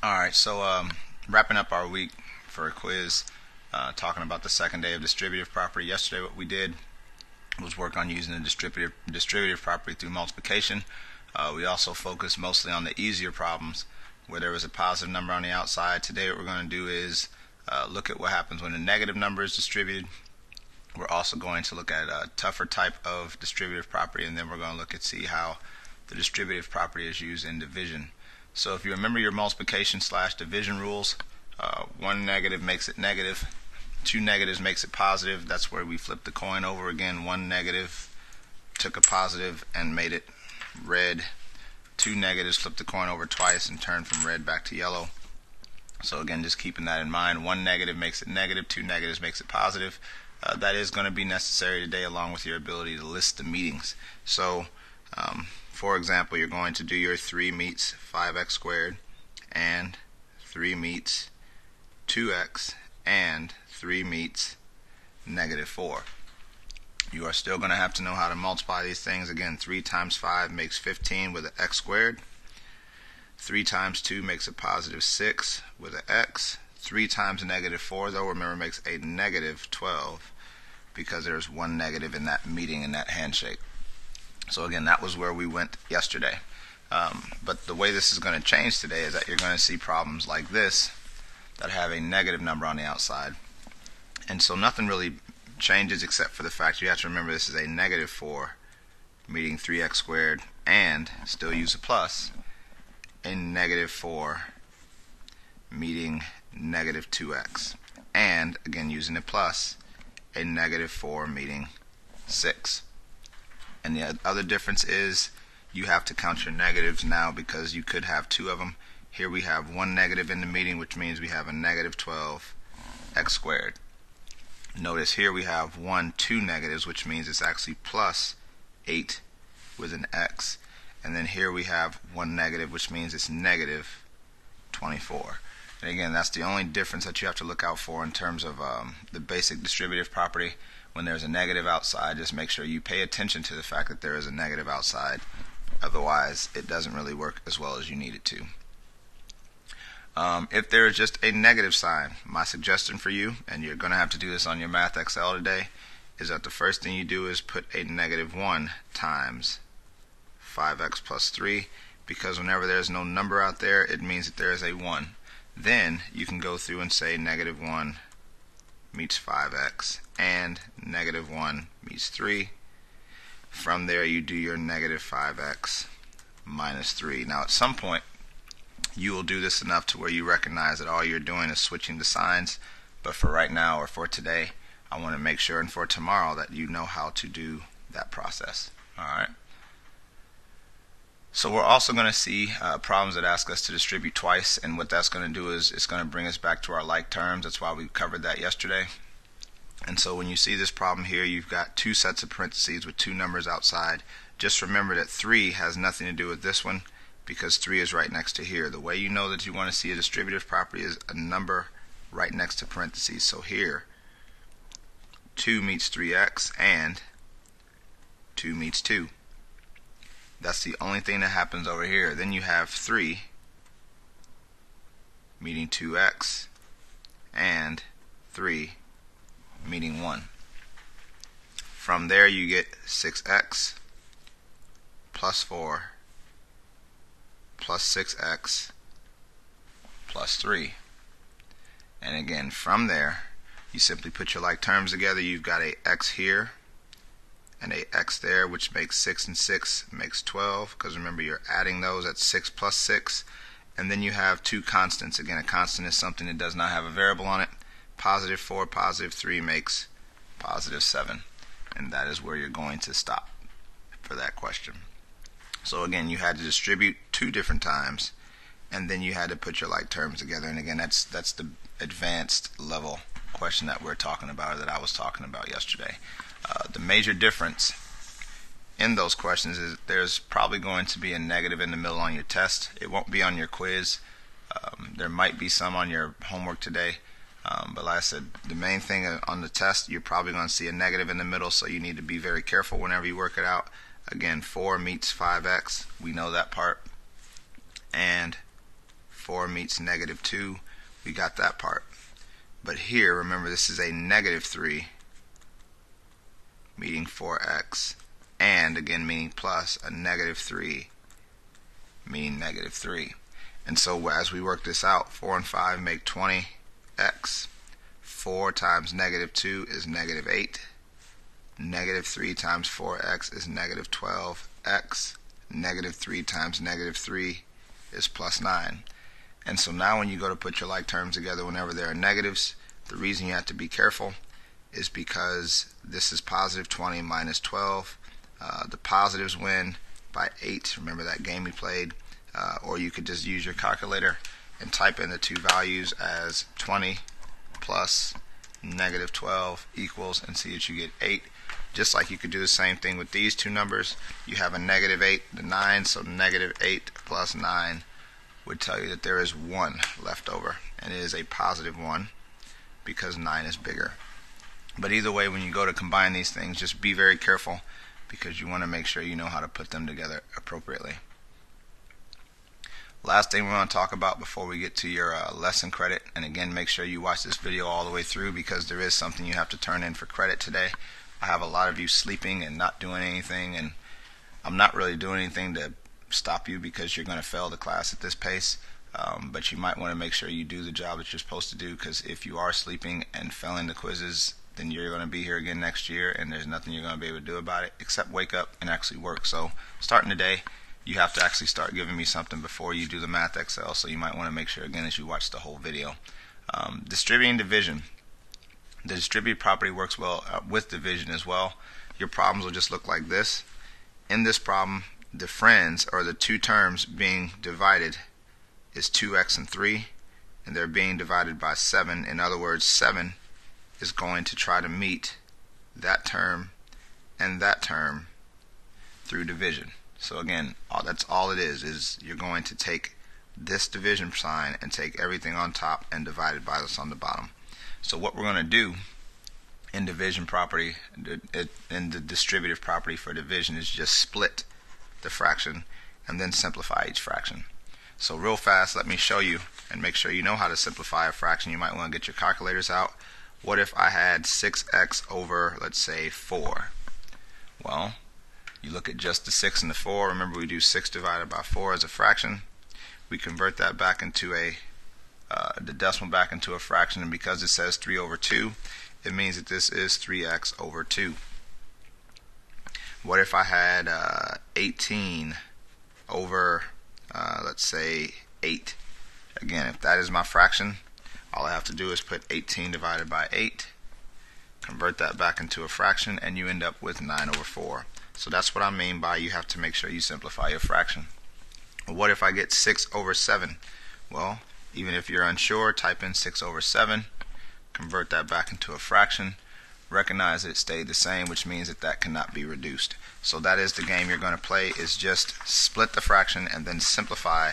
Alright, so wrapping up our week for a quiz, talking about the second day of distributive property. Yesterday what we did was work on using the distributive property through multiplication. We also focused mostly on the easier problems where there was a positive number on the outside. Today what we're going to do is look at what happens when a negative number is distributed. We're also going to look at a tougher type of distributive property, and then we're going to look at see how the distributive property is used in division. So if you remember your multiplication / division rules, one negative makes it negative, two negatives makes it positive. That's where we flip the coin over again. One negative took a positive and made it red. Two negatives flipped the coin over twice and turned from red back to yellow. So again, just keeping that in mind. One negative makes it negative, two negatives makes it positive. That is going to be necessary today, along with your ability to list the meetings. So for example, you're going to do your 3 meets 5x squared, and 3 meets 2x, and 3 meets negative 4. You are still going to have to know how to multiply these things. Again, 3 times 5 makes 15 with an x squared. 3 times 2 makes a positive 6 with an x. 3 times negative 4, though, remember, makes a negative 12 because there's one negative in that meeting, in that handshake. So again, that was where we went yesterday. But the way this is going to change today is that you're going to see problems like this that have a negative number on the outside. And so nothing really changes except for the fact you have to remember this is a negative 4 meeting 3x squared, and still use a plus, a negative 4 meeting negative 2x, and again using a plus, a negative 4 meeting 6. And the other difference is you have to count your negatives now because you could have two of them. Here we have one negative in the meeting, which means we have a negative 12 x squared. Notice here we have two negatives, which means it's actually plus 8 with an x. And then here we have one negative, which means it's negative 24. And again, that's the only difference that you have to look out for in terms of the basic distributive property. When there's a negative outside, just make sure you pay attention to the fact that there is a negative outside. Otherwise, it doesn't really work as well as you need it to. If there is just a negative sign, my suggestion for you, and you're going to have to do this on your Math Excel today, is that the first thing you do is put a negative 1 times 5x plus 3, because whenever there's no number out there, it means that there is a 1. Then you can go through and say negative 1 meets 5x, and negative 1 meets 3. From there you do your negative 5x minus 3. Now at some point you will do this enough to where you recognize that all you're doing is switching the signs, but for right now, or for today, I want to make sure, and for tomorrow, that you know how to do that process. Alright. So we're also going to see problems that ask us to distribute twice, and what that's going to do is it's going to bring us back to our like terms. That's why we covered that yesterday. And so when you see this problem here, you've got two sets of parentheses with two numbers outside. Just remember that 3 has nothing to do with this one because 3 is right next to here. The way you know that you want to see a distributive property is a number right next to parentheses. So here, 2 meets 3x, and 2 meets 2. That's the only thing that happens over here. Then you have 3 meeting 2x, and 3 meeting 1. From there you get 6x plus 4 plus 6x plus 3. And again, from there you simply put your like terms together. You've got a x here and a x there, which makes 6 and 6 makes 12, because remember you're adding those at 6 plus 6. And then you have two constants. Again, a constant is something that does not have a variable on it. Positive 4, positive 3 makes positive 7. And that is where you're going to stop for that question. So again, you had to distribute 2 different times, and then you had to put your like terms together. And again, that's the advanced level question that we're talking about, or that I was talking about yesterday. The major difference in those questions is there's probably going to be a negative in the middle on your test. It won't be on your quiz. There might be some on your homework today. But like I said, the main thing on the test, you're probably going to see a negative in the middle, so you need to be very careful whenever you work it out. Again, 4 meets 5x. We know that part. And 4 meets negative 2. We got that part. But here, remember, this is a negative 3 meeting 4x, and again meaning plus a negative 3 meaning negative 3. And so as we work this out, 4 and 5 make 20x. 4 times negative 2 is negative 8. Negative 3 times 4x is negative 12x. Negative 3 times negative 3 is plus 9. And so now when you go to put your like terms together whenever there are negatives, the reason you have to be careful is because this is positive 20 minus 12. The positives win by 8. Remember that game we played? Or you could just use your calculator and type in the two values as 20 plus negative 12 equals, and see that you get 8. Just like you could do the same thing with these two numbers. You have a negative 8, the 9, so negative 8 plus 9 would tell you that there is 1 left over, and it is a positive 1 because 9 is bigger. But either way, when you go to combine these things, just be very careful because you want to make sure you know how to put them together appropriately. Last thing we want to talk about before we get to your lesson credit, and again, make sure you watch this video all the way through because there is something you have to turn in for credit today. I have a lot of you sleeping and not doing anything, and I'm not really doing anything to stop you because you're going to fail the class at this pace. But you might want to make sure you do the job that you're supposed to do, because if you are sleeping and failing the quizzes, then you're going to be here again next year and there's nothing you're going to be able to do about it except wake up and actually work. So starting today, you have to actually start giving me something before you do the Math Excel, so you might want to make sure again as you watch the whole video. Distributing division. The distributed property works well with division as well. Your problems will just look like this. In this problem, the friends, or the two terms being divided, is 2x and 3, and they're being divided by 7. In other words, 7 is going to try to meet that term and that term through division. So again, that's all it is you're going to take this division sign and take everything on top and divide it by this on the bottom. So what we're going to do in division property, in the distributive property for division, is just split the fraction and then simplify each fraction. So real fast, let me show you and make sure you know how to simplify a fraction. You might want to get your calculators out. What if I had 6x over, let's say, 4? Well, you look at just the 6 and the 4. Remember, we do 6 divided by 4 as a fraction. We convert that back into the decimal back into a fraction, and because it says 3 over 2, it means that this is 3x over 2. What if I had 18 over, let's say, 8? Again, if that is my fraction, all I have to do is put 18 divided by 8, convert that back into a fraction, and you end up with 9 over 4. So that's what I mean by you have to make sure you simplify your fraction. What if I get 6 over 7? Well, even if you're unsure, type in 6 over 7, convert that back into a fraction, recognize it stayed the same, which means that that cannot be reduced. So that is the game you're going to play, is just split the fraction and then simplify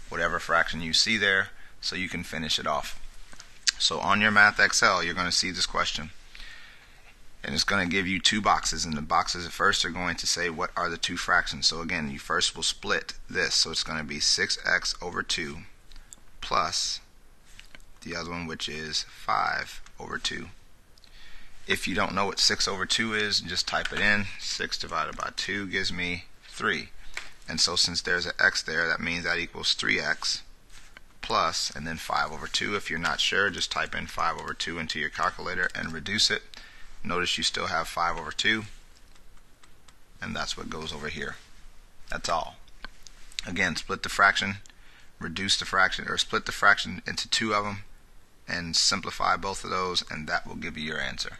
whatever fraction you see there so you can finish it off. So on your Math Excel, you're going to see this question, and it's going to give you two boxes, and the boxes at first are going to say what are the two fractions. So again, you first will split this, so it's going to be 6x over 2 plus the other one, which is 5 over 2. If you don't know what 6 over 2 is, just type it in. 6 divided by 2 gives me 3. And so since there's an x there, that means that equals 3x plus, and then 5 over 2. If you're not sure, just type in 5 over 2 into your calculator and reduce it. Notice you still have 5 over 2, and that's what goes over here. That's all. Again, split the fraction, reduce the fraction, or split the fraction into two of them, and simplify both of those, and that will give you your answer.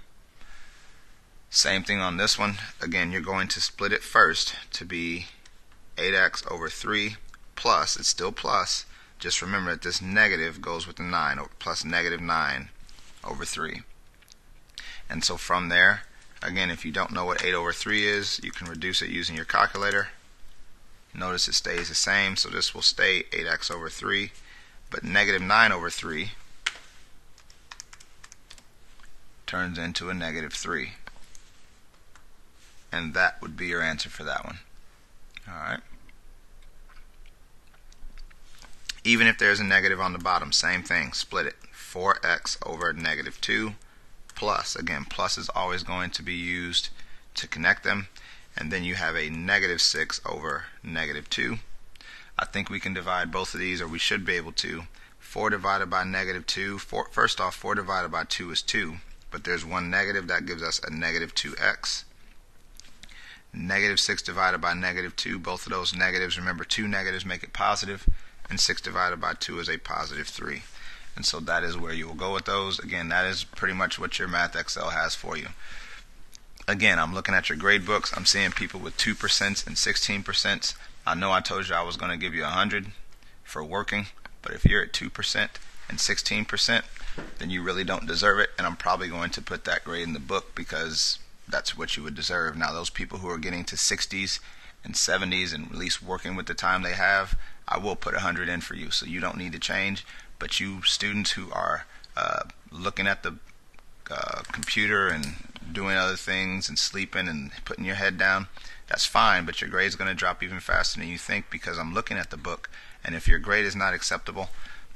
Same thing on this one. Again, you're going to split it first to be 8x over 3 plus, it's still plus, just remember that this negative goes with the 9, plus negative 9 over 3. And so from there, again, if you don't know what 8 over 3 is, you can reduce it using your calculator. Notice it stays the same, so this will stay 8x over 3, but negative 9 over 3 turns into a negative 3. And that would be your answer for that one. Alright. Even if there's a negative on the bottom, same thing, split it. 4x over negative 2 plus, again, plus is always going to be used to connect them. And then you have a negative 6 over negative 2. I think we can divide both of these, or we should be able to. 4 divided by negative 2, first off, 4 divided by 2 is 2, but there's one negative, that gives us a negative 2x. Negative 6 divided by negative 2, both of those negatives, remember 2 negatives make it positive, and 6 divided by 2 is a positive 3. And so that is where you will go with those. Again, that is pretty much what your Math Excel has for you. Again, I'm looking at your grade books. I'm seeing people with 2% and 16%. I know I told you I was going to give you 100 for working, but if you're at 2% and 16%, then you really don't deserve it, and I'm probably going to put that grade in the book because that's what you would deserve. Now, those people who are getting to 60s and 70s and at least working with the time they have, I will put 100 in for you, so you don't need to change. But you students who are looking at the computer and doing other things and sleeping and putting your head down, that's fine, but your grade's going to drop even faster than you think because I'm looking at the book, and if your grade is not acceptable,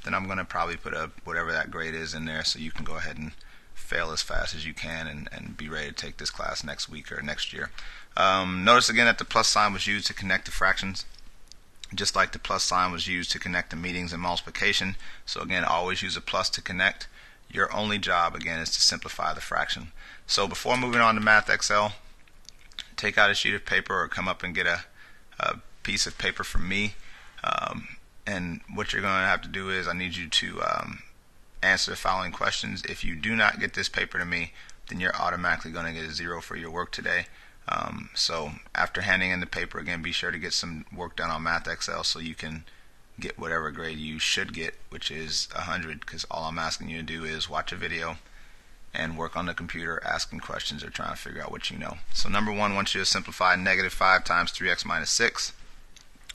then I'm going to probably put whatever that grade is in there so you can go ahead and fail as fast as you can and be ready to take this class next week or next year. Notice again that the plus sign was used to connect the fractions, just like the plus sign was used to connect the meetings and multiplication. So again, always use a plus to connect. Your only job, again, is to simplify the fraction. So before moving on to Math Excel, take out a sheet of paper or come up and get a piece of paper from me. And what you're going to have to do is I need you to answer the following questions. If you do not get this paper to me, then you're automatically going to get a 0 for your work today. So after handing in the paper, again, be sure to get some work done on Math Excel so you can get whatever grade you should get, which is 100, because all I'm asking you to do is watch a video and work on the computer asking questions or trying to figure out what you know. So number 1 wants you to simplify negative 5 times 3x minus 6.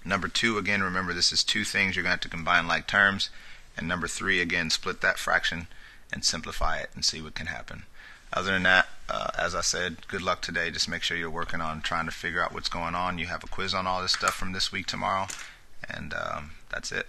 Number 2, again, remember this is two things you're going to have to combine like terms. And number 3, again, split that fraction and simplify it and see what can happen. Other than that, as I said, good luck today. Just make sure you're working on trying to figure out what's going on. You have a quiz on all this stuff from this week tomorrow, and that's it.